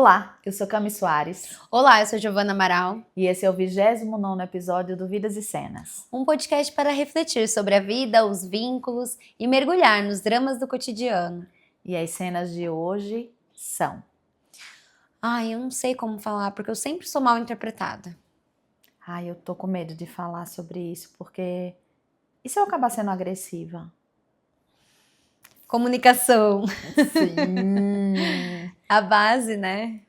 Olá, eu sou Cami Soares. Olá, eu sou Giovana Amaral. E esse é o 29º episódio do Vidas e Cenas. Um podcast para refletir sobre a vida, os vínculos e mergulhar nos dramas do cotidiano. E as cenas de hoje são... Ai, eu não sei como falar, porque eu sempre sou mal interpretada. Ai, eu tô com medo de falar sobre isso, porque... E se eu acabar sendo agressiva? Comunicação. Sim. A base, né?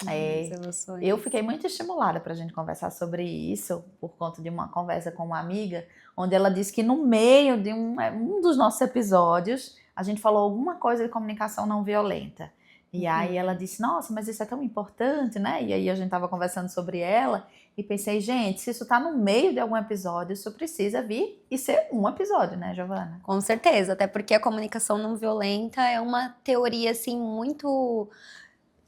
É, Das emoções. eu fiquei muito estimulada pra gente conversar sobre isso, por conta de uma conversa com uma amiga, onde ela disse que no meio de um dos nossos episódios, a gente falou alguma coisa de comunicação não violenta. E aí ela disse, nossa, mas isso é tão importante, né? E aí a gente tava conversando sobre ela e pensei, gente, se isso tá no meio de algum episódio, isso precisa vir e ser um episódio, né, Giovana? Com certeza, até porque a comunicação não violenta é uma teoria, assim, muito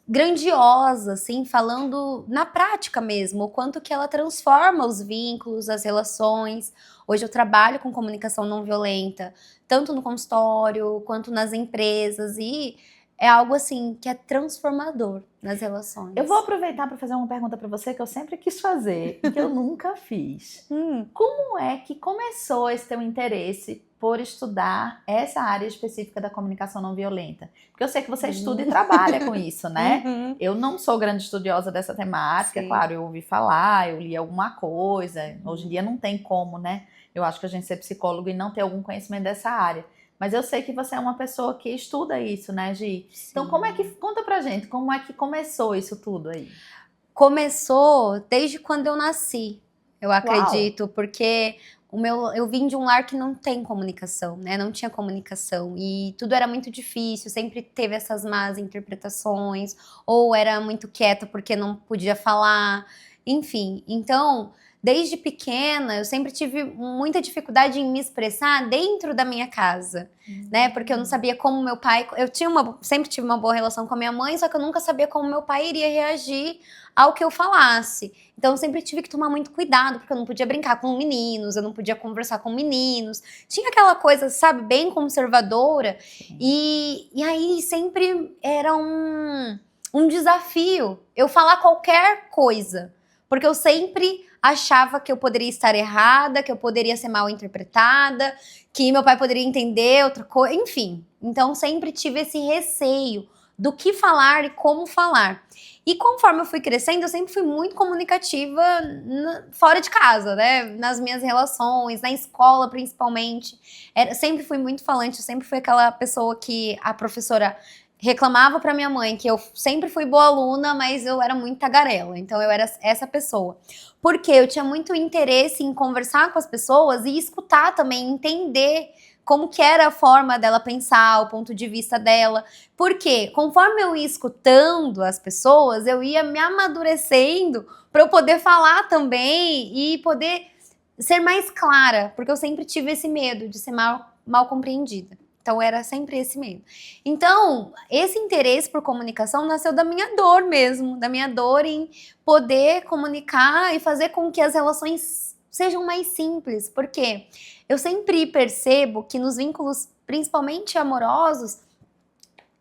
grandiosa, assim, falando na prática mesmo, o quanto que ela transforma os vínculos, as relações. Hoje eu trabalho com comunicação não violenta, tanto no consultório quanto nas empresas, e é algo assim que é transformador nas relações. Eu vou aproveitar para fazer uma pergunta para você que eu sempre quis fazer e que eu nunca fiz. Como é que começou esse teu interesse por estudar essa área específica da comunicação não violenta? Porque eu sei que você estuda e trabalha com isso, né? Eu não sou grande estudiosa dessa temática, Sim. claro, eu ouvi falar, eu li alguma coisa. Hoje em dia não tem como, né? Eu acho que a gente ser psicólogo e não ter algum conhecimento dessa área. Mas eu sei que você é uma pessoa que estuda isso, né, Gi? Sim. Então, conta pra gente, como é que começou isso tudo aí? Começou desde quando eu nasci, eu acredito, porque eu vim de um lar que não tem comunicação, né? Não tinha comunicação e tudo era muito difícil, sempre teve essas más interpretações, ou era muito quieta porque não podia falar, enfim. Então, desde pequena, eu sempre tive muita dificuldade em me expressar dentro da minha casa, né? Porque eu não sabia como meu pai... sempre tive uma boa relação com a minha mãe, só que eu nunca sabia como meu pai iria reagir ao que eu falasse. Então eu sempre tive que tomar muito cuidado, porque eu não podia brincar com meninos, eu não podia conversar com meninos. Tinha aquela coisa, sabe, bem conservadora. E aí sempre era um desafio eu falar qualquer coisa. Porque eu sempre achava que eu poderia estar errada, que eu poderia ser mal interpretada, que meu pai poderia entender outra coisa, enfim. Então sempre tive esse receio do que falar e como falar. E conforme eu fui crescendo, eu sempre fui muito comunicativa fora de casa, né? Nas minhas relações, na escola principalmente. Sempre fui muito falante, eu sempre fui aquela pessoa que a professora reclamava pra minha mãe que eu sempre fui boa aluna, mas eu era muito tagarela. Então eu era essa pessoa. Porque eu tinha muito interesse em conversar com as pessoas e escutar também, entender como que era a forma dela pensar, o ponto de vista dela. Porque conforme eu ia escutando as pessoas, eu ia me amadurecendo para eu poder falar também e poder ser mais clara, porque eu sempre tive esse medo de ser mal compreendida. Então era sempre esse medo. Então, esse interesse por comunicação nasceu da minha dor mesmo, da minha dor em poder comunicar e fazer com que as relações sejam mais simples, porque eu sempre percebo que nos vínculos, principalmente amorosos,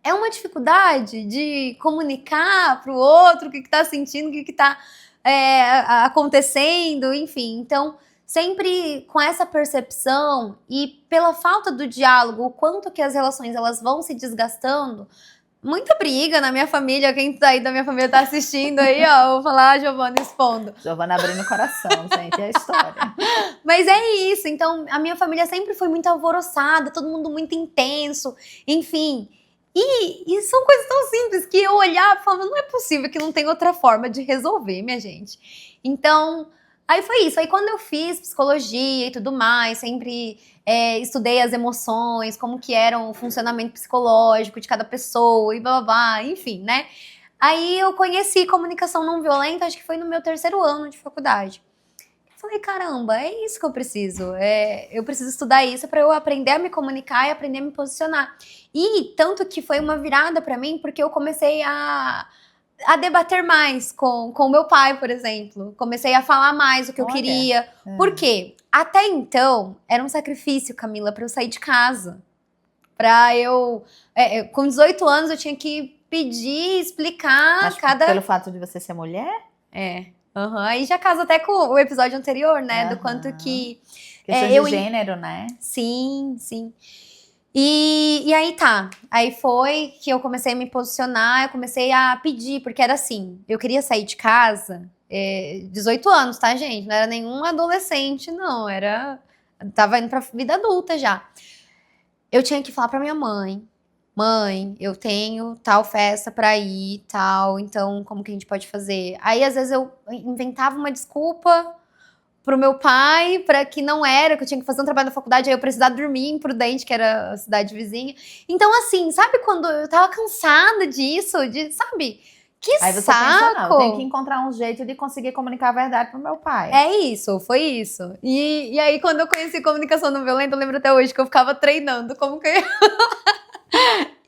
é uma dificuldade de comunicar para o outro o que está sentindo, o que está acontecendo, enfim. Então, sempre com essa percepção e pela falta do diálogo, o quanto que as relações elas vão se desgastando, muita briga na minha família, quem tá aí da minha família tá assistindo aí, ó, eu vou falar, Giovana expondo. Giovana abrindo o coração, gente, é a história. Mas é isso, então a minha família sempre foi muito alvoroçada, todo mundo muito intenso, enfim. E são coisas tão simples que eu olhava e falava, não é possível que não tem outra forma de resolver, minha gente. Então, aí foi isso. Aí quando eu fiz psicologia e tudo mais, sempre estudei as emoções, como que era o funcionamento psicológico de cada pessoa e blá blá blá, enfim, né? Aí eu conheci comunicação não violenta, acho que foi no meu 3º ano de faculdade. Falei, caramba, é isso que eu preciso. Eu preciso estudar isso para eu aprender a me comunicar e aprender a me posicionar. E tanto que foi uma virada para mim, porque eu comecei a debater mais com o meu pai, por exemplo. Comecei a falar mais o que eu queria. Por quê? Até então, era um sacrifício, Camila, para eu sair de casa. Com 18 anos, eu tinha que pedir, explicar Mas pelo fato de você ser mulher? Aí já casa até com o episódio anterior, né? Do quanto que... Questão de gênero, né? Sim. E aí tá. Aí foi que eu comecei a me posicionar, eu comecei a pedir, porque era assim, eu queria sair de casa, 18 anos, tá, gente? Não era nenhum adolescente, não. Tava indo pra vida adulta já. Eu tinha que falar pra minha mãe, eu tenho tal festa pra ir, tal, então como que a gente pode fazer? Aí, às vezes, eu inventava uma desculpa pro meu pai, pra que não era, que eu tinha que fazer um trabalho na faculdade, aí eu precisava dormir em Prudente, que era a cidade vizinha. Então, assim, sabe quando eu tava cansada disso, sabe? Que aí você saco! pensa, não, eu tenho que encontrar um jeito de conseguir comunicar a verdade pro meu pai. Foi isso. E aí, quando eu conheci comunicação não violenta, eu lembro até hoje que eu ficava treinando como que eu ia...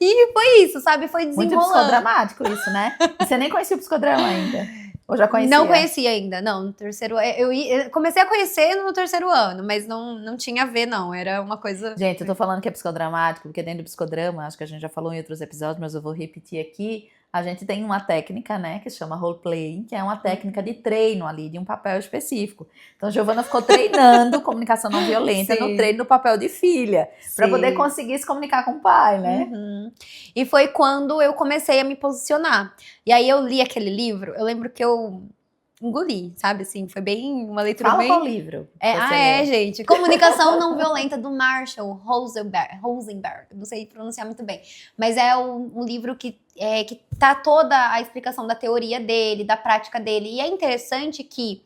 E foi isso, sabe? Foi desenrolando. Muito psicodramático isso, né? E você nem conhecia o psicodrama ainda. Ou já conhecia? Não conhecia ainda, não. No terceiro eu comecei a conhecer no terceiro ano, mas não tinha a ver, não. Era uma coisa... Gente, eu tô falando que é psicodramático, porque dentro do psicodrama, acho que a gente já falou em outros episódios, mas eu vou repetir aqui. A gente tem uma técnica, né, que se chama roleplaying, que é uma técnica de treino ali, de um papel específico. Então, Giovana ficou treinando comunicação não violenta no treino do papel de filha, para poder conseguir se comunicar com o pai, né? E foi quando eu comecei a me posicionar. E aí eu li aquele livro, eu lembro que eu engoli, sabe, assim, foi bem uma leitura Fala bem... qual livro? Gente, Comunicação Não Violenta do Marshall Rosenberg, não sei pronunciar muito bem, mas é um livro que tá toda a explicação da teoria dele, da prática dele, e é interessante que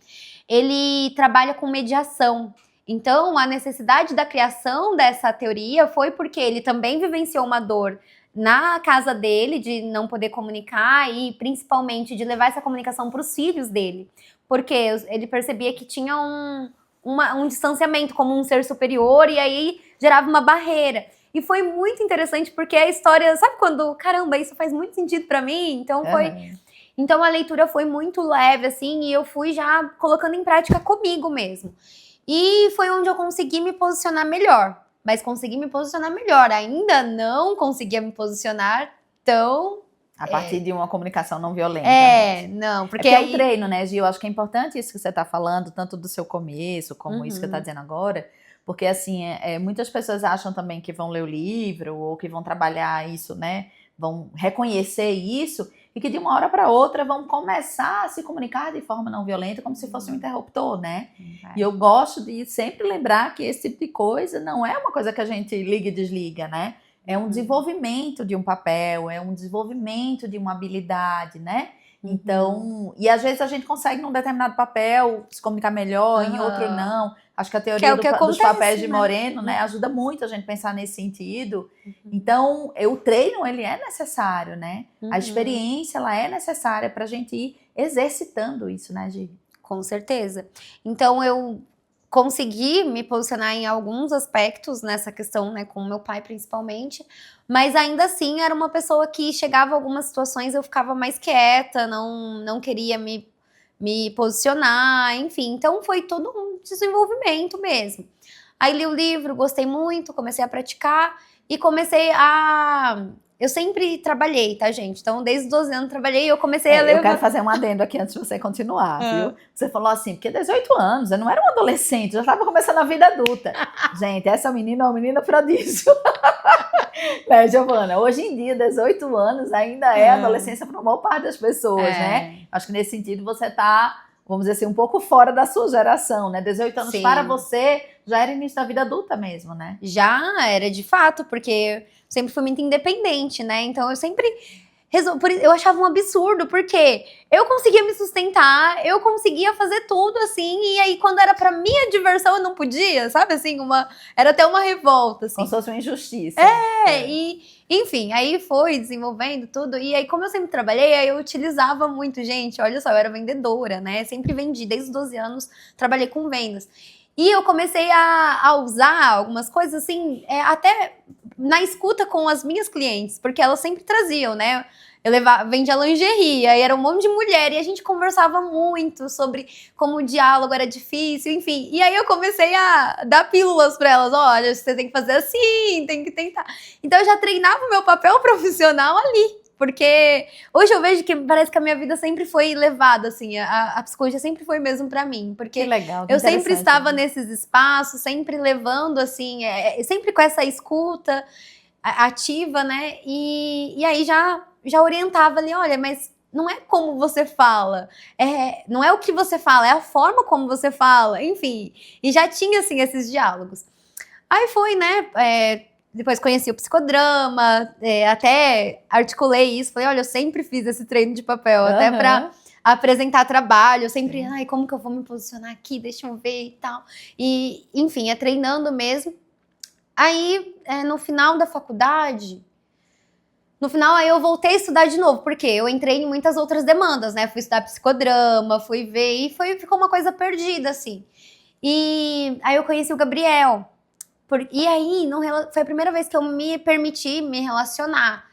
ele trabalha com mediação. Então, a necessidade da criação dessa teoria foi porque ele também vivenciou uma dor na casa dele, de não poder comunicar e principalmente de levar essa comunicação para os filhos dele. Porque ele percebia que tinha um distanciamento como um ser superior e aí gerava uma barreira. E foi muito interessante porque a história, sabe quando, caramba, isso faz muito sentido para mim? Então Então a leitura foi muito leve, assim, e eu fui já colocando em prática comigo mesmo. E foi onde eu consegui me posicionar melhor. Mas consegui me posicionar melhor. Ainda não conseguia me posicionar tão... A partir de uma comunicação não violenta. Não, porque é o treino, né, Gil? Eu acho que é importante isso que você está falando, tanto do seu começo, como isso que você está dizendo agora. Porque, assim, muitas pessoas acham também que vão ler o livro, ou que vão trabalhar isso, né? Vão reconhecer isso, e que de uma hora para outra vão começar a se comunicar de forma não violenta, como se fosse um interruptor, né? E eu gosto de sempre lembrar que esse tipo de coisa não é uma coisa que a gente liga e desliga, né? É um desenvolvimento de um papel, é um desenvolvimento de uma habilidade, né? Então, e às vezes a gente consegue num determinado papel se comunicar melhor, em outro não. Acho que a teoria dos papéis de Moreno, né, ajuda muito a gente pensar nesse sentido. Então, o treino, ele é necessário, né? A experiência, ela é necessária para a gente ir exercitando isso, né, Gi? Com certeza. Então, eu consegui me posicionar em alguns aspectos nessa questão, né, com o meu pai principalmente, mas ainda assim era uma pessoa que chegava a algumas situações eu ficava mais quieta, não queria me posicionar, enfim, então foi todo um desenvolvimento mesmo. Aí li o livro, gostei muito, comecei a praticar e comecei a... Eu sempre trabalhei, tá, gente? Então, desde os 12 anos trabalhei e eu comecei a ler... Eu quero fazer um adendo aqui antes de você continuar, viu? Você falou assim, porque 18 anos, eu não era um adolescente, já estava começando a vida adulta. Gente, essa menina é uma menina prodígio. Né, Giovana? Hoje em dia, 18 anos ainda é adolescência para a maior parte das pessoas, né? Acho que nesse sentido você está, vamos dizer assim, um pouco fora da sua geração, né? 18 anos para você já era início da vida adulta mesmo, né? Já era, de fato, porque... sempre fui muito independente, né? Então eu sempre eu achava um absurdo, porque eu conseguia me sustentar, eu conseguia fazer tudo assim, e aí quando era pra minha diversão eu não podia, sabe assim? Era até uma revolta, assim. Como se fosse uma injustiça. E enfim, aí foi desenvolvendo tudo, e aí como eu sempre trabalhei, aí eu utilizava muito, gente, olha só, eu era vendedora, né? Sempre vendi, desde os 12 anos trabalhei com vendas. E eu comecei a usar algumas coisas assim, até na escuta com as minhas clientes, porque elas sempre traziam, né? Eu vendia lingerie, aí era um monte de mulher, e a gente conversava muito sobre como o diálogo era difícil, enfim. E aí eu comecei a dar pílulas para elas, olha, você tem que fazer assim, tem que tentar. Então eu já treinava o meu papel profissional ali, Porque hoje eu vejo que parece que a minha vida sempre foi levada, assim, a psicologia sempre foi mesmo pra mim. Porque Que legal, que eu sempre interessante. estava nesses espaços, sempre levando, assim, sempre com essa escuta ativa, né? E aí já orientava ali, olha, mas não é como você fala, não é o que você fala, é a forma como você fala, enfim. E já tinha, assim, esses diálogos. Aí foi, né? Depois conheci o psicodrama, até articulei isso. Falei, olha, eu sempre fiz esse treino de papel, até pra apresentar trabalho. Eu sempre, ai, como que eu vou me posicionar aqui? Deixa eu ver e tal. E, enfim, treinando mesmo. Aí, no final da faculdade, aí eu voltei a estudar de novo, porque eu entrei em muitas outras demandas, né? Fui estudar psicodrama, fui ver, e ficou uma coisa perdida, assim. E aí eu conheci o Gabriel. E aí, foi a primeira vez que eu me permiti me relacionar.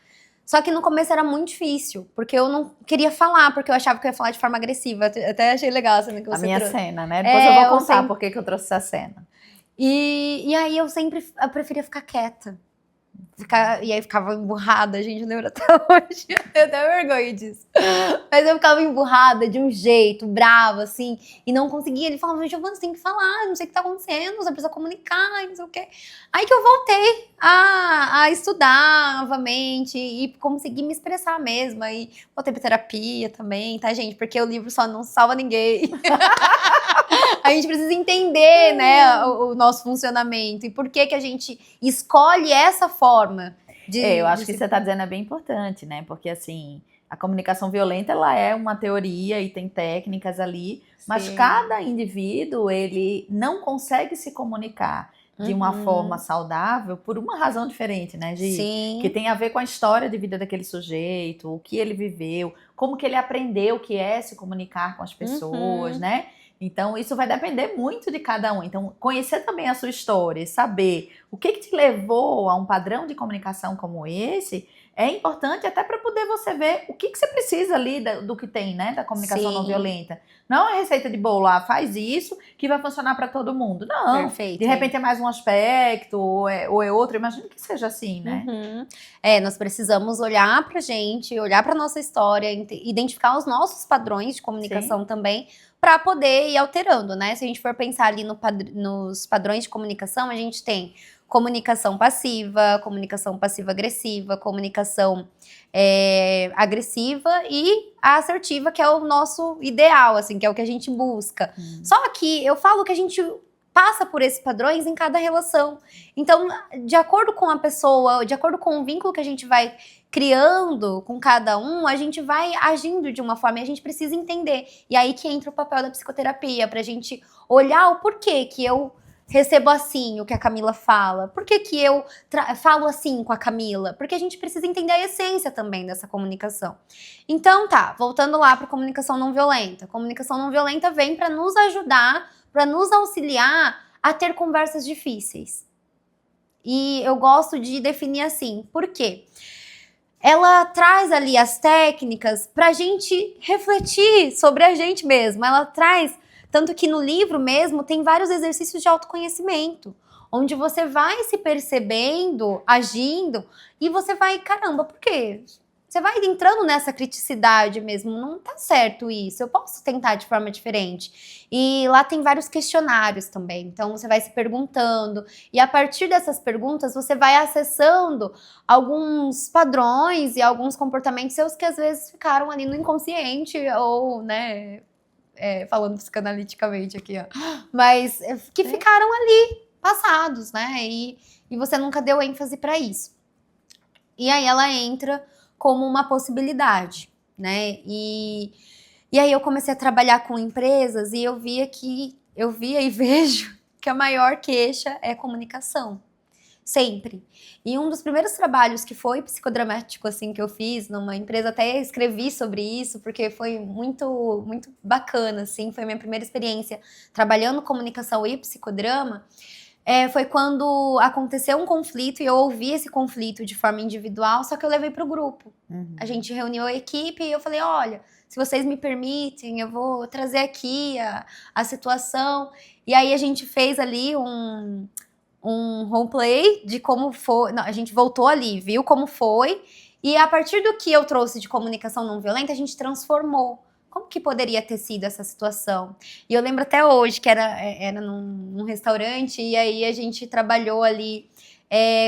Só que no começo era muito difícil, porque eu não queria falar, porque eu achava que eu ia falar de forma agressiva. Até achei legal a cena que você A minha trouxe. cena, né? Depois eu vou contar sempre... por que eu trouxe essa cena. E aí eu preferia ficar quieta. E aí ficava emburrada, gente, eu lembro até hoje. Eu tenho até vergonha disso. Mas eu ficava emburrada de um jeito, brava, assim, e não conseguia. Ele falava, Giovana, você tem que falar, não sei o que tá acontecendo, você precisa comunicar, não sei o quê. Aí que eu voltei a estudar novamente e consegui me expressar mesmo. Aí voltei pra terapia também, tá, gente? Porque o livro só não salva ninguém. A gente precisa entender, né, o nosso funcionamento e por que a gente escolhe essa forma eu acho que você está dizendo é bem importante, né? Porque, assim, a comunicação violenta, ela é uma teoria e tem técnicas ali, mas cada indivíduo, ele não consegue se comunicar de uma forma saudável por uma razão diferente, né, Gi? Sim. Que tem a ver com a história de vida daquele sujeito, o que ele viveu, como que ele aprendeu o que é se comunicar com as pessoas, né? Então, isso vai depender muito de cada um. Então, conhecer também a sua história e saber o que te levou a um padrão de comunicação como esse é importante até para poder você ver o que você precisa ali do que tem, né? Da comunicação não violenta. Não é receita de bolo, faz isso que vai funcionar para todo mundo. Não. Perfeito, de repente é mais um aspecto ou é outro. Imagino que seja assim, né? Nós precisamos olhar pra gente, olhar pra nossa história, identificar os nossos padrões de comunicação também, para poder ir alterando, né? Se a gente for pensar ali nos padrões de comunicação, a gente tem comunicação passiva-agressiva, comunicação agressiva e a assertiva, que é o nosso ideal, assim, que é o que a gente busca. Só que eu falo que a gente passa por esses padrões em cada relação. Então, de acordo com a pessoa, de acordo com o vínculo que a gente vai criando com cada um, a gente vai agindo de uma forma e a gente precisa entender. E aí que entra o papel da psicoterapia, pra gente olhar o porquê que eu recebo assim o que a Camila fala. Por que eu falo assim com a Camila? Porque a gente precisa entender a essência também dessa comunicação. Então tá, voltando lá para comunicação não violenta. A comunicação não violenta vem para nos ajudar, para nos auxiliar a ter conversas difíceis. E eu gosto de definir assim, por quê? Ela traz ali as técnicas pra gente refletir sobre a gente mesmo. Ela traz, tanto que no livro mesmo tem vários exercícios de autoconhecimento, onde você vai se percebendo, agindo, e você vai, caramba, por quê? Você vai entrando nessa criticidade mesmo, não tá certo isso, eu posso tentar de forma diferente. E lá tem vários questionários também, então você vai se perguntando, e a partir dessas perguntas você vai acessando alguns padrões e alguns comportamentos seus que às vezes ficaram ali no inconsciente, ou, né, falando psicanaliticamente aqui, ó, mas que ficaram ali, passados, né, e você nunca deu ênfase para isso. E aí ela entra como uma possibilidade, né? E aí eu comecei a trabalhar com empresas e eu via e vejo que a maior queixa é comunicação. Sempre. E um dos primeiros trabalhos que foi psicodramático, assim, que eu fiz numa empresa, até escrevi sobre isso, porque foi muito, muito bacana, assim, foi a minha primeira experiência trabalhando comunicação e psicodrama. Foi quando aconteceu um conflito e eu ouvi esse conflito de forma individual, só que eu levei para o grupo. A gente reuniu a equipe e eu falei, olha, se vocês me permitem, eu vou trazer aqui a situação. E aí a gente fez ali um roleplay de como foi. Não, a gente voltou ali, viu como foi E a partir do que eu trouxe de comunicação não violenta, a gente transformou. Como que poderia ter sido essa situação? E eu lembro até hoje que era num restaurante, e aí a gente trabalhou ali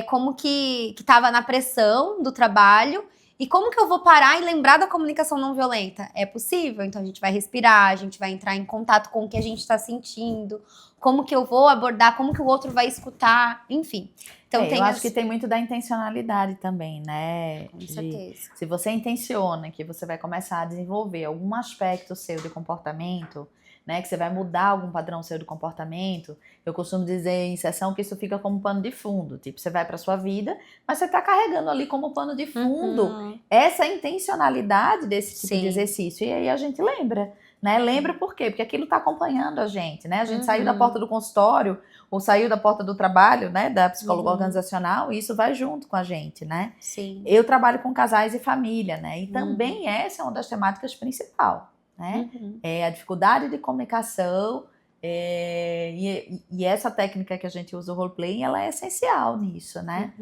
como que estava na pressão do trabalho, e como que eu vou parar e lembrar da comunicação não violenta? É possível? Então a gente vai respirar, a gente vai entrar em contato com o que a gente está sentindo, como que eu vou abordar, como que o outro vai escutar, enfim. Então eu acho que tem muito da intencionalidade também, né? Com certeza. Se você intenciona que você vai começar a desenvolver algum aspecto seu de comportamento, né, que você vai mudar algum padrão seu de comportamento, eu costumo dizer em sessão que isso fica como pano de fundo. Tipo, você vai para sua vida, mas você está carregando ali como pano de fundo essa intencionalidade desse tipo de exercício. E aí a gente lembra, né? Lembra por quê? Porque aquilo está acompanhando a gente, né? A gente saiu da porta do consultório ou saiu da porta do trabalho, né? Da psicóloga organizacional, e isso vai junto com a gente, né? Sim. Eu trabalho com casais e família, né? E também essa é uma das temáticas principais. Né? É a dificuldade de comunicação e essa técnica que a gente usa, o roleplay, ela é essencial nisso, né?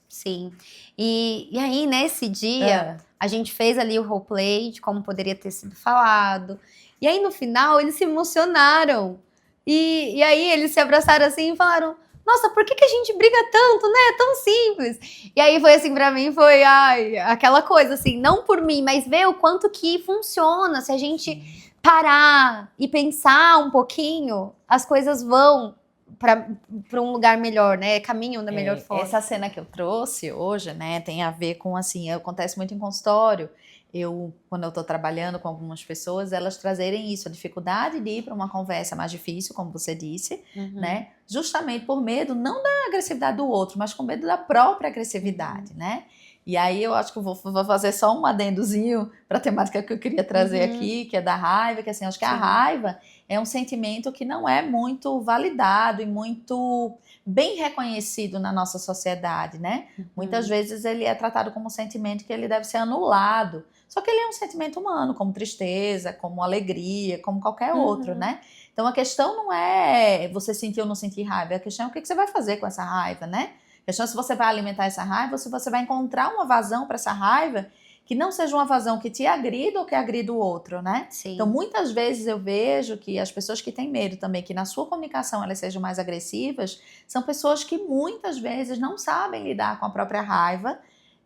Sim. E aí, nesse dia, a gente fez ali o roleplay de como poderia ter sido falado. E aí, no final, eles se emocionaram. E aí, eles se abraçaram assim e falaram: nossa, por que a gente briga tanto, né? É tão simples. E aí foi assim, pra mim, foi aquela coisa assim, não por mim, mas ver o quanto que funciona. Se a gente parar e pensar um pouquinho, as coisas vão para um lugar melhor, né? Caminham da melhor forma. Essa cena que eu trouxe hoje, né, tem a ver com, assim, acontece muito em consultório. Quando eu estou trabalhando com algumas pessoas, elas trazerem isso, a dificuldade de ir para uma conversa mais difícil, como você disse, né? Justamente por medo, não da agressividade do outro, mas com medo da própria agressividade, né? E aí eu acho que eu vou fazer só um adendozinho para a temática que eu queria trazer aqui, que é da raiva, que assim, acho que a raiva é um sentimento que não é muito validado e muito bem reconhecido na nossa sociedade, né? Muitas vezes ele é tratado como um sentimento que ele deve ser anulado. Só que ele é um sentimento humano, como tristeza, como alegria, como qualquer outro, né? Então a questão não é você sentir ou não sentir raiva, a questão é o que você vai fazer com essa raiva, né? A questão é se você vai alimentar essa raiva ou se você vai encontrar uma vazão para essa raiva que não seja uma vazão que te agrida ou que agrida o outro, né? Sim. Então muitas vezes eu vejo que as pessoas que têm medo também, que na sua comunicação elas sejam mais agressivas, são pessoas que muitas vezes não sabem lidar com a própria raiva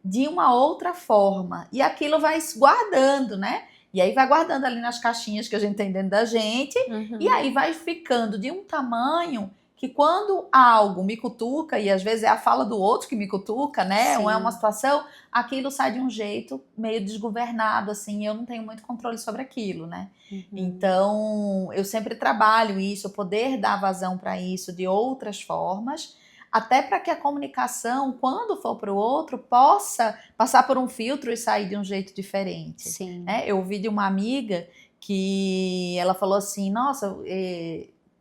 de uma outra forma. E aquilo vai guardando, né? E aí vai guardando ali nas caixinhas que a gente tem dentro da gente. E aí vai ficando de um tamanho que quando algo me cutuca, e às vezes é a fala do outro que me cutuca, né? Ou é uma situação, aquilo sai de um jeito meio desgovernado, assim, eu não tenho muito controle sobre aquilo, né? Então, eu sempre trabalho isso, poder dar vazão para isso de outras formas, até para que a comunicação, quando for para o outro, possa passar por um filtro e sair de um jeito diferente. Sim. Né? Eu ouvi de uma amiga que ela falou assim, nossa,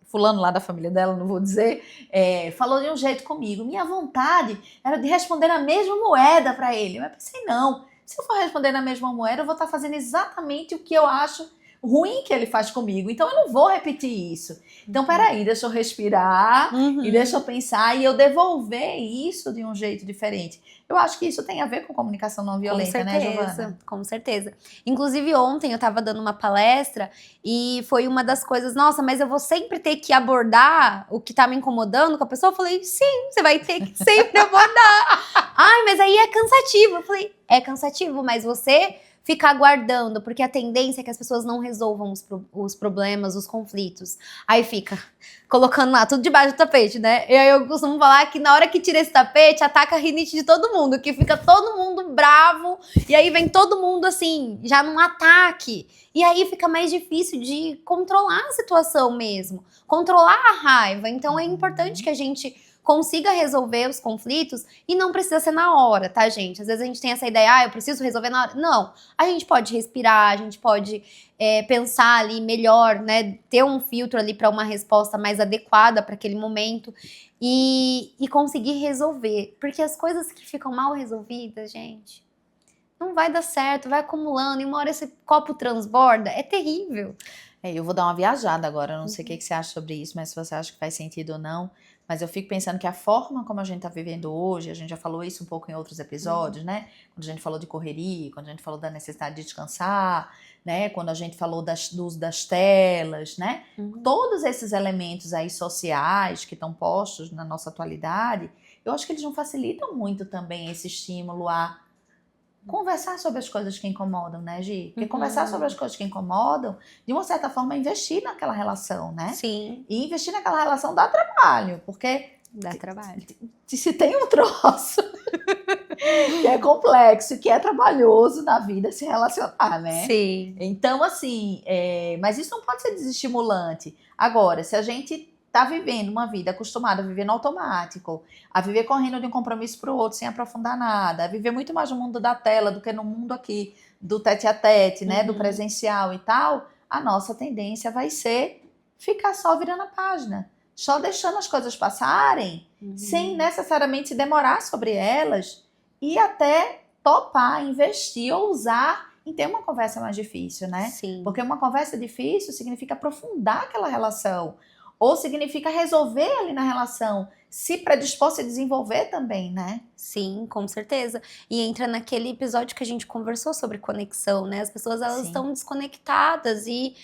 fulano lá da família dela, não vou dizer, falou de um jeito comigo. Minha vontade era de responder na mesma moeda para ele. Mas eu pensei, não, se eu for responder na mesma moeda, eu vou estar fazendo exatamente o que eu acho ruim que ele faz comigo, então eu não vou repetir isso. Então, peraí, deixa eu respirar e deixa eu pensar e eu devolver isso de um jeito diferente. Eu acho que isso tem a ver com comunicação não violenta, né, Giovana? Com certeza. Inclusive, ontem eu estava dando uma palestra e foi uma das coisas, nossa, mas eu vou sempre ter que abordar o que tá me incomodando com a pessoa? Eu falei, sim, você vai ter que sempre abordar. Ai, mas aí é cansativo. Eu falei, é cansativo, mas você ficar aguardando, porque a tendência é que as pessoas não resolvam os problemas, os conflitos. Aí fica colocando lá tudo debaixo do tapete, né? E aí eu costumo falar que na hora que tira esse tapete, ataca a rinite de todo mundo, que fica todo mundo bravo, e aí vem todo mundo assim, já num ataque. E aí fica mais difícil de controlar a situação mesmo, controlar a raiva. Então é importante que a gente consiga resolver os conflitos e não precisa ser na hora, tá, gente? Às vezes a gente tem essa ideia, eu preciso resolver na hora. Não, a gente pode respirar, a gente pode pensar ali melhor, né? Ter um filtro ali para uma resposta mais adequada para aquele momento e conseguir resolver. Porque as coisas que ficam mal resolvidas, gente, não vai dar certo, vai acumulando e uma hora esse copo transborda, é terrível. Eu vou dar uma viajada agora, eu não sei o que que você acha sobre isso, mas se você acha que faz sentido ou não. Mas eu fico pensando que a forma como a gente está vivendo hoje, a gente já falou isso um pouco em outros episódios, né? Quando a gente falou de correria, quando a gente falou da necessidade de descansar, né? Quando a gente falou do uso das telas, né? Todos esses elementos aí sociais que estão postos na nossa atualidade, eu acho que eles não facilitam muito também esse estímulo a conversar sobre as coisas que incomodam, né, Gi? Porque conversar sobre as coisas que incomodam, de uma certa forma, é investir naquela relação, né? Sim. E investir naquela relação dá trabalho, porque dá trabalho. Se tem um troço que é complexo, que é trabalhoso na vida se relacionar, né? Sim. Então, assim, mas isso não pode ser desestimulante. Agora, se a gente tá vivendo uma vida acostumada a viver no automático, a viver correndo de um compromisso para o outro sem aprofundar nada, a viver muito mais no mundo da tela do que no mundo aqui do tete a tete, né, do presencial e tal, a nossa tendência vai ser ficar só virando a página, só deixando as coisas passarem, sem necessariamente se demorar sobre elas e até topar, investir, ousar em ter uma conversa mais difícil, né? Sim. Porque uma conversa difícil significa aprofundar aquela relação, ou significa resolver ali na relação, se predispor a se desenvolver também, né? Sim, com certeza. E entra naquele episódio que a gente conversou sobre conexão, né? As pessoas, elas estão desconectadas e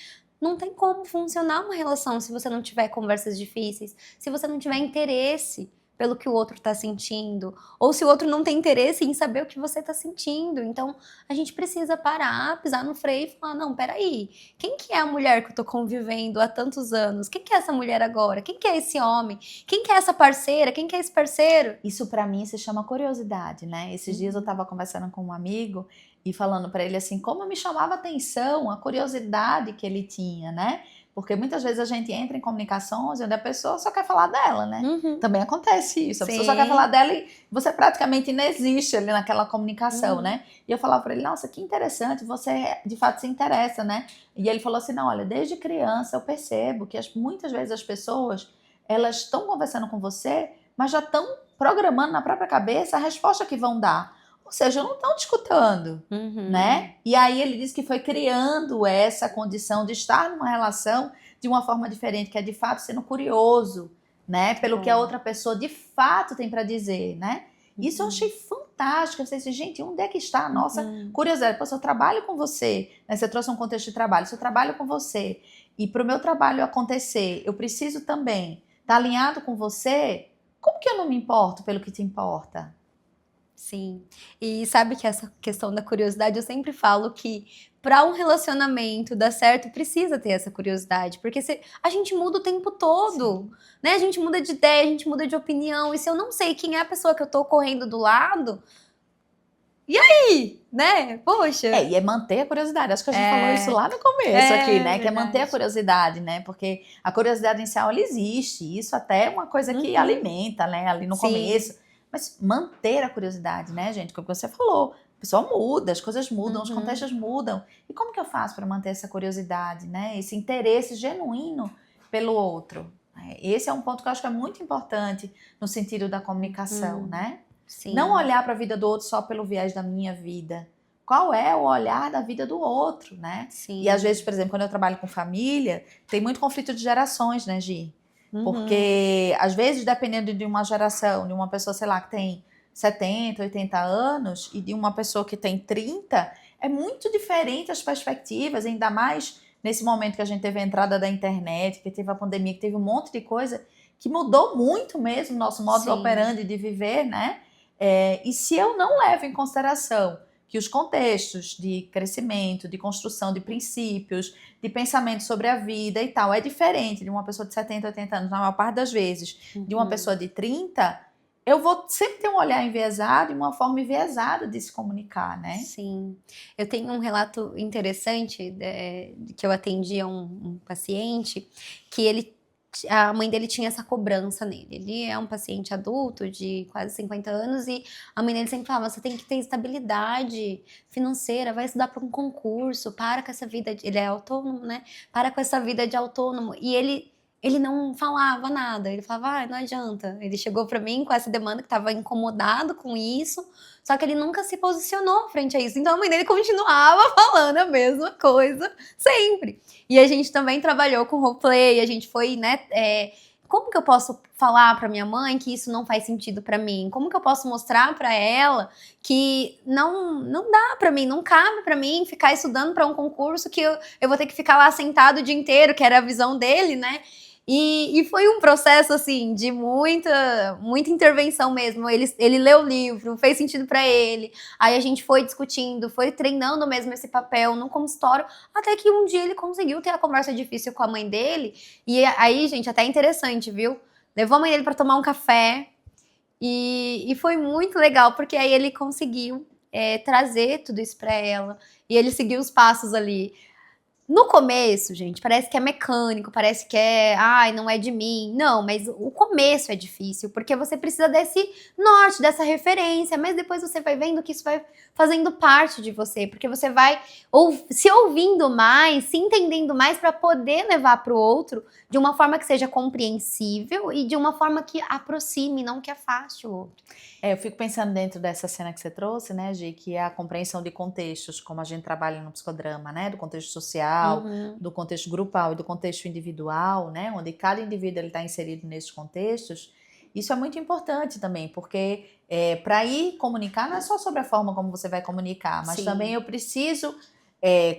não tem como funcionar uma relação se você não tiver conversas difíceis, se você não tiver interesse pelo que o outro tá sentindo, ou se o outro não tem interesse em saber o que você tá sentindo. Então, a gente precisa parar, pisar no freio e falar, não, peraí, quem que é a mulher que eu tô convivendo há tantos anos? Quem que é essa mulher agora? Quem que é esse homem? Quem que é essa parceira? Quem que é esse parceiro? Isso pra mim se chama curiosidade, né? Esses dias eu tava conversando com um amigo e falando pra ele assim, como me chamava atenção a curiosidade que ele tinha, né? Porque muitas vezes a gente entra em comunicações onde a pessoa só quer falar dela, né? Também acontece isso. A pessoa só quer falar dela e você praticamente não existe ali naquela comunicação, né? E eu falava pra ele, nossa, que interessante, você de fato se interessa, né? E ele falou assim, não, olha, desde criança eu percebo que muitas vezes as pessoas, elas estão conversando com você, mas já estão programando na própria cabeça a resposta que vão dar. Ou seja, não estão te escutando, né? E aí ele disse que foi criando essa condição de estar numa relação de uma forma diferente, que é de fato sendo curioso, né? Pelo que a outra pessoa de fato tem para dizer, né? Isso eu achei fantástico. Eu falei assim, gente, onde é que está a nossa curiosidade? Pô, se eu trabalho com você, né? Você trouxe um contexto de trabalho, se eu trabalho com você e para o meu trabalho acontecer, eu preciso também estar alinhado com você, como que eu não me importo pelo que te importa? Sim. E sabe que essa questão da curiosidade, eu sempre falo que para um relacionamento dar certo, precisa ter essa curiosidade. Porque a gente muda o tempo todo, né? A gente muda de ideia, a gente muda de opinião. E se eu não sei quem é a pessoa que eu tô correndo do lado, e aí? Né? Poxa. E é manter a curiosidade. Acho que a gente falou isso lá no começo aqui, né? Que é manter a curiosidade, né? Porque a curiosidade inicial, ela existe. Isso até é uma coisa que alimenta, né? Ali no começo. Mas manter a curiosidade, né, gente? Como você falou, a pessoa muda, as coisas mudam, os contextos mudam. E como que eu faço para manter essa curiosidade, né? Esse interesse genuíno pelo outro? Esse é um ponto que eu acho que é muito importante no sentido da comunicação, né? Sim. Não olhar para a vida do outro só pelo viés da minha vida. Qual é o olhar da vida do outro, né? Sim. E às vezes, por exemplo, quando eu trabalho com família, tem muito conflito de gerações, né, Gi? Porque, às vezes, dependendo de uma geração, de uma pessoa, sei lá, que tem 70, 80 anos e de uma pessoa que tem 30, é muito diferente as perspectivas, ainda mais nesse momento que a gente teve a entrada da internet, que teve a pandemia, que teve um monte de coisa que mudou muito mesmo o nosso modo operandi de viver, né? E se eu não levo em consideração que os contextos de crescimento, de construção de princípios, de pensamento sobre a vida e tal, é diferente de uma pessoa de 70, 80 anos, na maior parte das vezes, de uma pessoa de 30, eu vou sempre ter um olhar enviesado e uma forma enviesada de se comunicar, né? Sim. Eu tenho um relato interessante que eu atendi a um paciente que a mãe dele tinha essa cobrança nele. Ele é um paciente adulto de quase 50 anos e a mãe dele sempre falava, você tem que ter estabilidade financeira, vai estudar para um concurso, para com essa vida, ele é autônomo, né? Para com essa vida de autônomo. E ele ele não falava nada. Ele falava, não adianta. Ele chegou pra mim com essa demanda que tava incomodado com isso, só que ele nunca se posicionou frente a isso. Então a mãe dele continuava falando a mesma coisa sempre. E a gente também trabalhou com roleplay, a gente foi, né, como que eu posso falar pra minha mãe que isso não faz sentido pra mim? Como que eu posso mostrar pra ela que não dá pra mim, não cabe pra mim ficar estudando pra um concurso que eu vou ter que ficar lá sentado o dia inteiro, que era a visão dele, né? E foi um processo, assim, de muita intervenção mesmo. Ele leu o livro, fez sentido pra ele. Aí a gente foi discutindo, foi treinando mesmo esse papel no consultório, até que um dia ele conseguiu ter a conversa difícil com a mãe dele. E aí, gente, até interessante, viu? Levou a mãe dele pra tomar um café. E foi muito legal, porque aí ele conseguiu trazer tudo isso pra ela. E ele seguiu os passos ali. No começo, gente, parece que é mecânico, parece que ai, não é de mim. Não, mas o começo é difícil, porque você precisa desse norte, dessa referência, mas depois você vai vendo que isso vai fazendo parte de você, porque você vai se ouvindo mais, se entendendo mais para poder levar para o outro de uma forma que seja compreensível e de uma forma que aproxime, não que afaste o outro. Eu fico pensando dentro dessa cena que você trouxe, né, Gi, que é a compreensão de contextos, como a gente trabalha no psicodrama, né, do contexto social, do contexto grupal e do contexto individual, né, onde cada indivíduo está inserido nesses contextos. Isso é muito importante também, porque para ir comunicar não é só sobre a forma como você vai comunicar, mas também eu preciso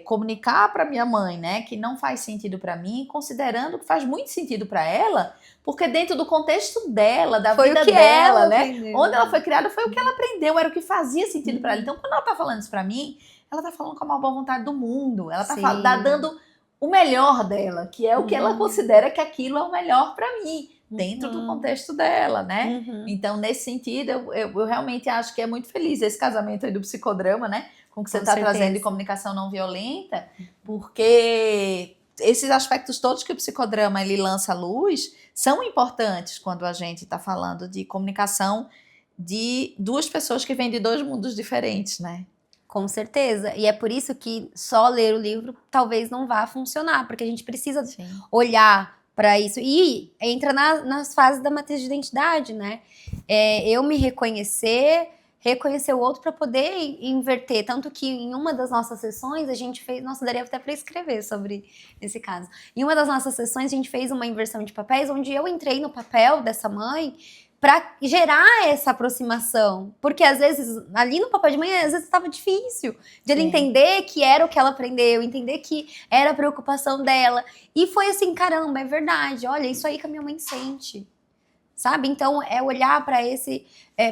comunicar para minha mãe, né, que não faz sentido para mim, considerando que faz muito sentido para ela, porque dentro do contexto dela, da vida dela, né, onde ela foi criada, foi o que ela aprendeu, era o que fazia sentido para ela. Então, quando ela tá falando isso para mim, ela tá falando com a maior boa vontade do mundo, ela tá dando o melhor dela, que é o que ela considera que aquilo é o melhor para mim, dentro do contexto dela, né? Então, nesse sentido, eu realmente acho que é muito feliz esse casamento aí do psicodrama, né? Com que você está trazendo de comunicação não violenta, porque esses aspectos todos que o psicodrama ele lança à luz são importantes quando a gente está falando de comunicação de duas pessoas que vêm de dois mundos diferentes, né? Com certeza. E é por isso que só ler o livro talvez não vá funcionar, porque a gente precisa olhar para isso. E entra nas fases da matriz de identidade, né? Eu me reconhecer o outro para poder inverter. Tanto que em uma das nossas sessões a gente fez... Nossa, daria até para escrever sobre esse caso. Em uma das nossas sessões a gente fez uma inversão de papéis, onde eu entrei no papel dessa mãe para gerar essa aproximação. Porque às vezes, ali no papel de mãe, às vezes estava difícil de ele entender que era o que ela aprendeu, entender que era a preocupação dela. E foi assim, caramba, é verdade, olha, isso aí que a minha mãe sente. Sabe? Então, é olhar para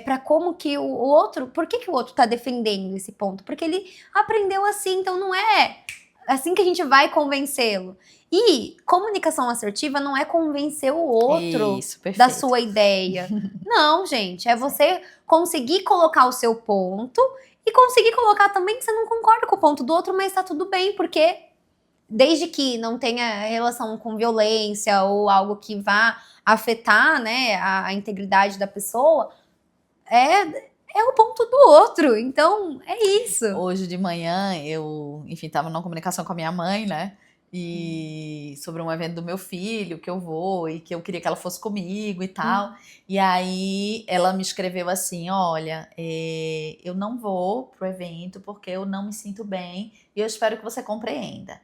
para como que o outro, por que o outro tá defendendo esse ponto? Porque ele aprendeu assim, então não é assim que a gente vai convencê-lo. E comunicação assertiva não é convencer o outro da sua ideia. Não, gente, é você conseguir colocar o seu ponto e conseguir colocar também que você não concorda com o ponto do outro, mas tá tudo bem, porque desde que não tenha relação com violência ou algo que vá afetar, né, a integridade da pessoa, é o ponto do outro. Então, é isso. Hoje de manhã, eu, enfim, tava numa comunicação com a minha mãe, né, e sobre um evento do meu filho, que eu vou, e que eu queria que ela fosse comigo e tal. E aí, ela me escreveu assim, olha, eu não vou pro evento porque eu não me sinto bem e eu espero que você compreenda.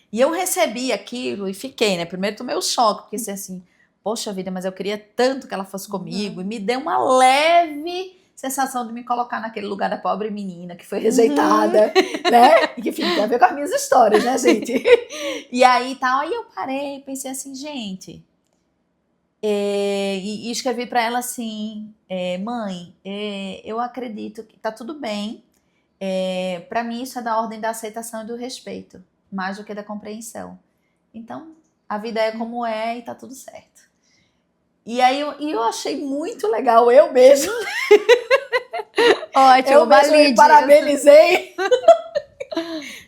E eu recebi aquilo e fiquei, né, primeiro tomei o choque, porque assim, poxa vida, mas eu queria tanto que ela fosse comigo, e me deu uma leve sensação de me colocar naquele lugar da pobre menina que foi rejeitada, né? E que, enfim, tem a ver com as minhas histórias, né, gente? E aí tal, aí eu parei, pensei assim, gente, e escrevi pra ela assim, mãe, eu acredito que tá tudo bem, pra mim isso é da ordem da aceitação e do respeito, mais do que da compreensão. Então, a vida é como é e tá tudo certo. E aí eu achei muito legal, eu mesmo. Ótimo, eu mesmo me parabenizei.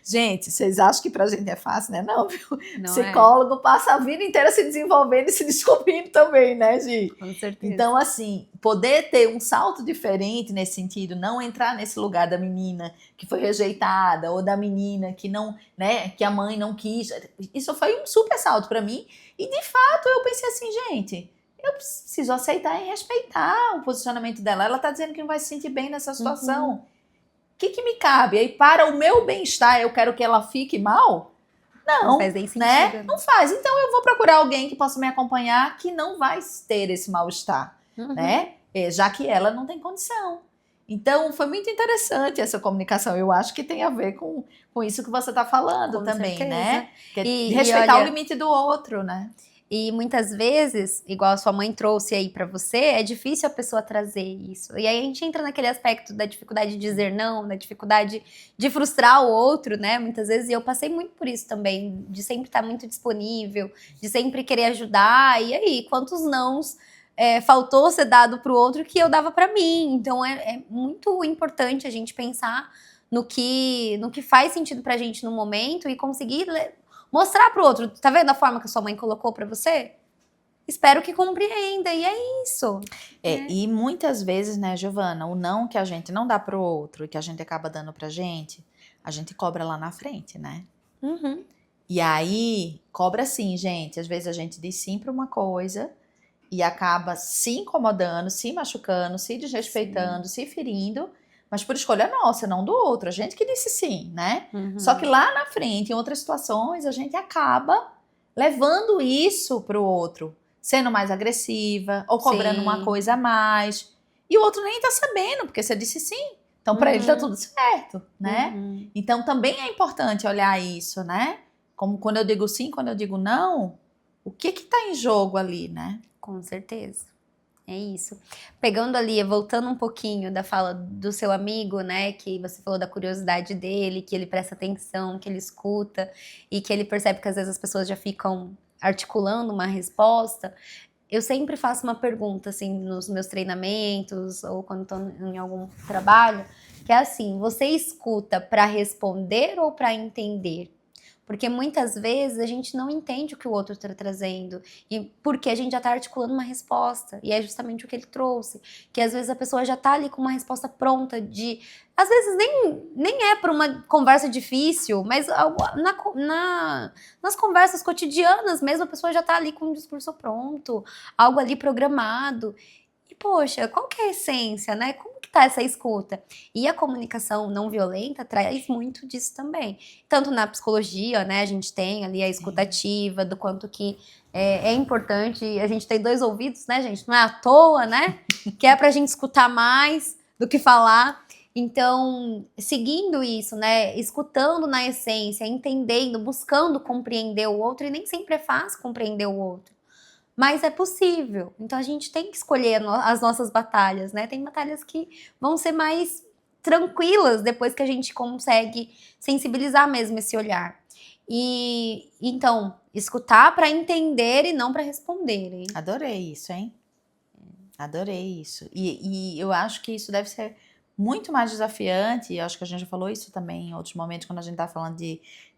Gente, vocês acham que pra gente é fácil, né? Não, viu? Não Psicólogo passa a vida inteira se desenvolvendo e se descobrindo também, né, Gi? Com certeza. Então, assim, poder ter um salto diferente nesse sentido, não entrar nesse lugar da menina que foi rejeitada ou da menina que não, né, que a mãe não quis. Isso foi um super salto pra mim. E, de fato, eu pensei assim, gente, eu preciso aceitar e respeitar o posicionamento dela. Ela tá dizendo que não vai se sentir bem nessa situação. O que me cabe? Aí, para o meu bem-estar, eu quero que ela fique mal? Não, faz nem sentido, né? Não faz. Então, eu vou procurar alguém que possa me acompanhar que não vai ter esse mal-estar, né? Já que ela não tem condição. Então, foi muito interessante essa comunicação. Eu acho que tem a ver com isso que você está falando Com também, certeza. né? Que é E respeitar olha, o limite do outro, né? E muitas vezes, igual a sua mãe trouxe aí pra você, é difícil a pessoa trazer isso. E aí a gente entra naquele aspecto da dificuldade de dizer não, da dificuldade de frustrar o outro, né? Muitas vezes, e eu passei muito por isso também, de sempre estar muito disponível, de sempre querer ajudar. E aí, quantos nãos faltou ser dado pro outro que eu dava pra mim? Então é muito importante a gente pensar no que faz sentido pra gente no momento e conseguir mostrar pro outro. Tá vendo a forma que a sua mãe colocou pra você? Espero que compreenda. E é isso. E muitas vezes, né, Giovana, o não que a gente não dá pro outro e que a gente acaba dando pra gente, a gente cobra lá na frente, né? E aí, cobra sim, gente. Às vezes a gente diz sim pra uma coisa e acaba se incomodando, se machucando, se desrespeitando, se ferindo, mas por escolha nossa, não do outro. A gente que disse sim, né? Só que lá na frente, em outras situações, a gente acaba levando isso pro outro, sendo mais agressiva ou cobrando uma coisa a mais. E o outro nem tá sabendo, porque você disse sim. Então, pra ele tá tudo certo, né? Então, também é importante olhar isso, né? Como quando eu digo sim, quando eu digo não, o que tá em jogo ali, né? Com certeza. É isso. Pegando ali, voltando um pouquinho da fala do seu amigo, né? Que você falou da curiosidade dele, que ele presta atenção, que ele escuta e que ele percebe que às vezes as pessoas já ficam articulando uma resposta. Eu sempre faço uma pergunta, assim, nos meus treinamentos ou quando estou em algum trabalho, que é assim: você escuta para responder ou para entender? Porque muitas vezes a gente não entende o que o outro está trazendo. E porque a gente já está articulando uma resposta. E é justamente o que ele trouxe. Que às vezes a pessoa já está ali com uma resposta pronta de... Às vezes nem é por uma conversa difícil, mas nas conversas cotidianas mesmo, a pessoa já está ali com um discurso pronto, algo ali programado. E, poxa, qual que é a essência, né? Como que tá essa escuta? E a comunicação não violenta traz muito disso também. Tanto na psicologia, né? A gente tem ali a escutativa, do quanto que é importante. A gente tem 2 ouvidos, né, gente? Não é à toa, né? Que é pra gente escutar mais do que falar. Então, seguindo isso, né? Escutando na essência, entendendo, buscando compreender o outro. E nem sempre é fácil compreender o outro. Mas é possível. Então a gente tem que escolher as nossas batalhas, né? Tem batalhas que vão ser mais tranquilas depois que a gente consegue sensibilizar mesmo esse olhar. E então, escutar para entender e não para responder, hein? Adorei isso, hein? Adorei isso. E eu acho que isso deve ser muito mais desafiante. Eu acho que a gente já falou isso também em outros momentos, quando a gente tá falando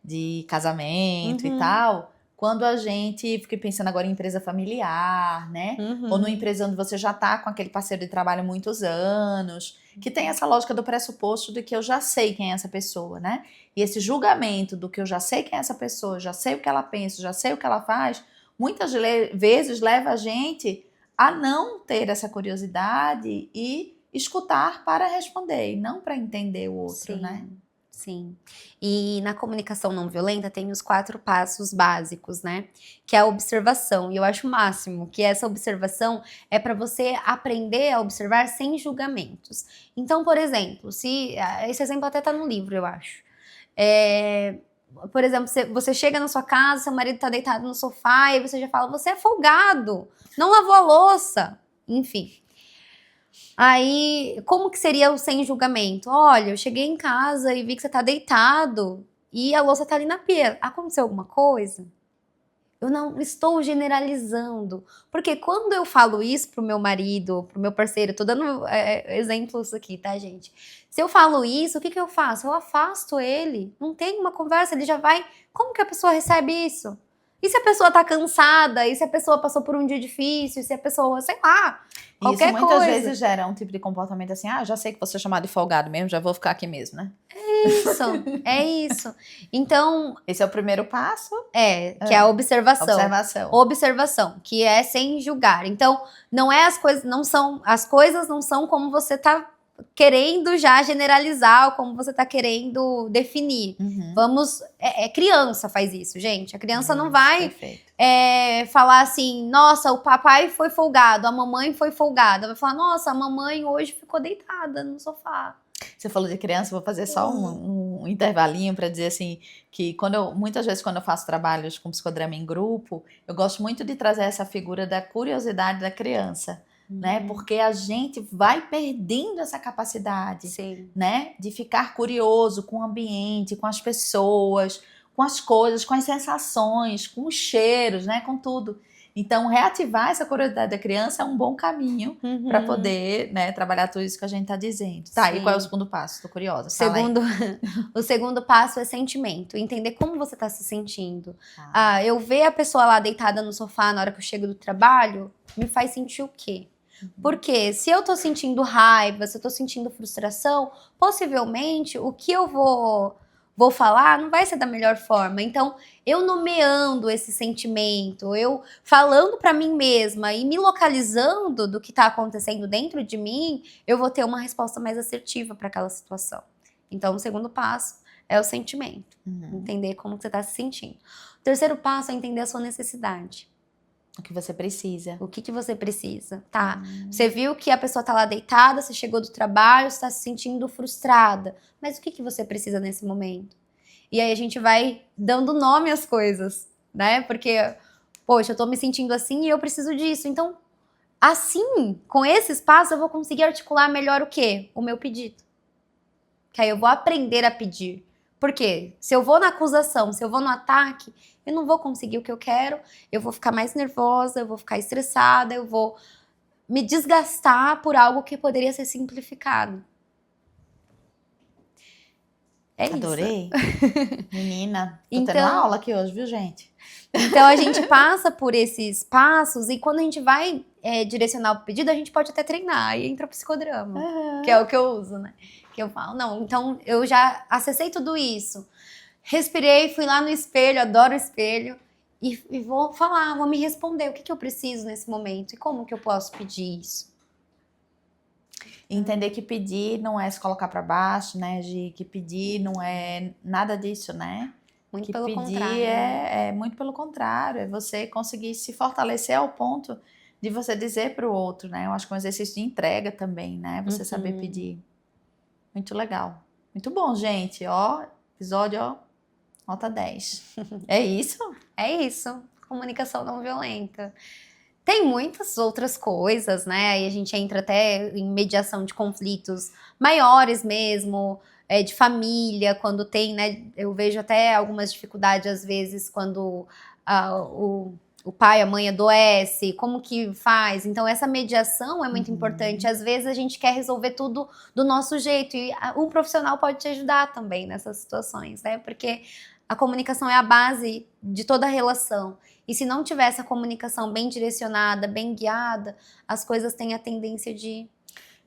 de casamento e tal. Quando a gente, fiquei pensando agora em empresa familiar, né? Ou numa empresa onde você já tá com aquele parceiro de trabalho há muitos anos, que tem essa lógica do pressuposto de que eu já sei quem é essa pessoa, né? E esse julgamento do que eu já sei quem é essa pessoa, já sei o que ela pensa, já sei o que ela faz, muitas vezes leva a gente a não ter essa curiosidade e escutar para responder, e não para entender o outro, né? Sim. E na comunicação não violenta tem os 4 passos básicos, né? Que é a observação. E eu acho o máximo que essa observação é para você aprender a observar sem julgamentos. Então, por exemplo, se esse exemplo até tá no livro, eu acho. Por exemplo, você chega na sua casa, seu marido tá deitado no sofá, e você já fala: você é folgado, não lavou a louça. Enfim. Aí, como que seria o sem julgamento? Olha, eu cheguei em casa e vi que você tá deitado e a louça tá ali na pia. Aconteceu alguma coisa? Eu não estou generalizando. Porque quando eu falo isso pro meu marido, pro meu parceiro, tô dando exemplos aqui, tá, gente? Se eu falo isso, o que eu faço? Eu afasto ele. Não tem uma conversa, ele já vai. Como que a pessoa recebe isso? E se a pessoa tá cansada? E se a pessoa passou por um dia difícil? E se a pessoa, sei lá, Isso qualquer muitas coisa. vezes gera um tipo de comportamento assim, já sei que você é chamado de folgado mesmo, já vou ficar aqui mesmo, né? É isso. Então, Esse é o primeiro passo. que é a observação. Observação. Observação, que é sem julgar. Então, não é as coisas não são como você tá querendo já generalizar ou como você tá querendo definir. Vamos, criança faz isso, gente. A criança não vai falar assim, nossa, o papai foi folgado, a mamãe foi folgada. Vai falar, nossa, a mamãe hoje ficou deitada no sofá. Você falou de criança, vou fazer só um intervalinho para dizer assim, que muitas vezes quando eu faço trabalhos com psicodrama em grupo, eu gosto muito de trazer essa figura da curiosidade da criança, né? Porque a gente vai perdendo essa capacidade, né? De ficar curioso com o ambiente, com as pessoas, com as coisas, com as sensações, com os cheiros, né? Com tudo. Então, reativar essa curiosidade da criança é um bom caminho para poder, né, trabalhar tudo isso que a gente está dizendo. Tá, e qual é o segundo passo? Estou curiosa. O segundo passo é sentimento. Entender como você está se sentindo. Eu ver a pessoa lá deitada no sofá na hora que eu chego do trabalho, me faz sentir o quê? Porque se eu tô sentindo raiva, se eu tô sentindo frustração, possivelmente o que eu vou falar não vai ser da melhor forma. Então, eu nomeando esse sentimento, eu falando pra mim mesma e me localizando do que tá acontecendo dentro de mim, eu vou ter uma resposta mais assertiva para aquela situação. Então, o segundo passo é o sentimento. Entender como você tá se sentindo. O terceiro passo é entender a sua necessidade. O que você precisa. O que você precisa, tá? Você viu que a pessoa tá lá deitada, você chegou do trabalho, você tá se sentindo frustrada. Mas o que você precisa nesse momento? E aí a gente vai dando nome às coisas, né? Porque, poxa, eu tô me sentindo assim e eu preciso disso. Então, assim, com esse espaço, eu vou conseguir articular melhor o quê? O meu pedido. Que aí eu vou aprender a pedir. Por quê? Se eu vou na acusação, se eu vou no ataque, eu não vou conseguir o que eu quero, eu vou ficar mais nervosa, eu vou ficar estressada, eu vou me desgastar por algo que poderia ser simplificado. Adorei. Menina, tô tendo uma aula aqui hoje, viu, gente? Então, a gente passa por esses passos e quando a gente vai direcionar o pedido, a gente pode até treinar. Aí entra o psicodrama, que é o que eu uso, né? Que eu falo, não, então eu já acessei tudo isso. Respirei, fui lá no espelho, adoro o espelho. E vou falar, vou me responder o que eu preciso nesse momento e como que eu posso pedir isso. Entender que pedir não é se colocar para baixo, né, Gi? Que pedir não é nada disso, né? Muito que pelo pedir contrário. é muito pelo contrário, é você conseguir se fortalecer ao ponto de você dizer para o outro, né? Eu acho que é um exercício de entrega também, né? Você saber pedir. Muito legal. Muito bom, gente. Ó, episódio, ó, nota 10. É isso? É isso. Comunicação não violenta. Tem muitas outras coisas, né? Aí a gente entra até em mediação de conflitos maiores mesmo, de família, quando tem, né? Eu vejo até algumas dificuldades, às vezes, quando o pai, a mãe adoece, como que faz? Então, essa mediação é muito importante. Às vezes, a gente quer resolver tudo do nosso jeito e um profissional pode te ajudar também nessas situações, né? Porque a comunicação é a base de toda a relação. E se não tiver essa comunicação bem direcionada, bem guiada, as coisas têm a tendência de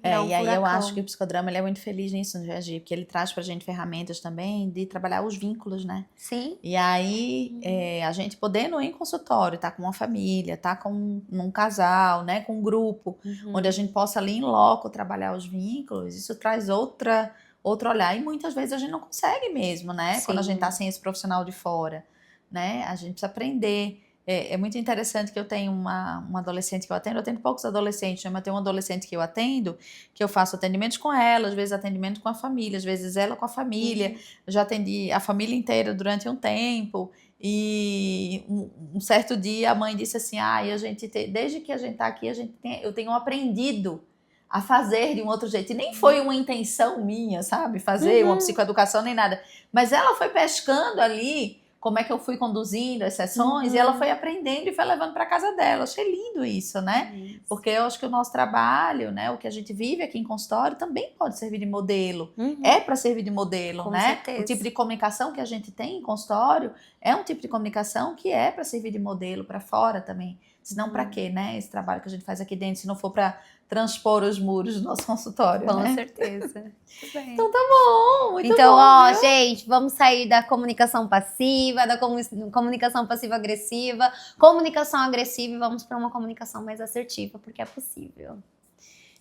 virar um e aí furacão. eu acho que o psicodrama ele é muito feliz nisso, no Gi, porque ele traz pra gente ferramentas também de trabalhar os vínculos, né? Sim. E aí a gente podendo ir em consultório, tá com uma família, tá com um casal, né? Com um grupo, onde a gente possa ali em loco trabalhar os vínculos, isso traz outro olhar. E muitas vezes a gente não consegue mesmo, né? Sim. Quando a gente tá sem esse profissional de fora, né? A gente precisa aprender. É muito interessante que eu tenho uma adolescente que eu atendo poucos adolescentes, né? Mas tem uma adolescente que eu atendo, que eu faço atendimentos com ela, às vezes atendimento com a família, às vezes ela com a família. Já atendi a família inteira durante um tempo. E um certo dia a mãe disse assim, desde que a gente tá aqui, eu tenho aprendido a fazer de um outro jeito. E nem foi uma intenção minha, sabe? Fazer uma psicoeducação nem nada. Mas ela foi pescando ali como é que eu fui conduzindo as sessões, e ela foi aprendendo e foi levando para casa dela. Eu achei lindo isso, né? Porque eu acho que o nosso trabalho, né, o que a gente vive aqui em consultório também pode servir de modelo. É para servir de modelo, Com né? certeza. O tipo de comunicação que a gente tem em consultório é um tipo de comunicação que é para servir de modelo para fora também. Senão para quê, né? Esse trabalho que a gente faz aqui dentro, se não for para transpor os muros do nosso consultório, Com né? certeza. Muito bem. Então tá bom, muito Então, bom, ó, viu? gente, vamos sair da comunicação passiva, da comunicação passiva-agressiva, comunicação agressiva e vamos para uma comunicação mais assertiva, porque é possível.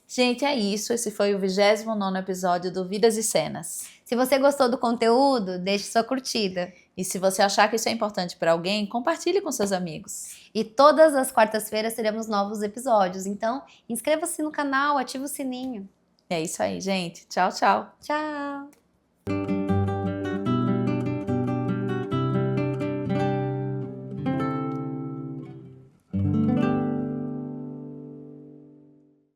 Gente, é isso. Esse foi o 29º episódio do Vidas e Cenas. Se você gostou do conteúdo, deixe sua curtida. E se você achar que isso é importante para alguém, compartilhe com seus amigos. E todas as quartas-feiras teremos novos episódios. Então, inscreva-se no canal, ative o sininho. É isso aí, gente. Tchau, tchau. Tchau!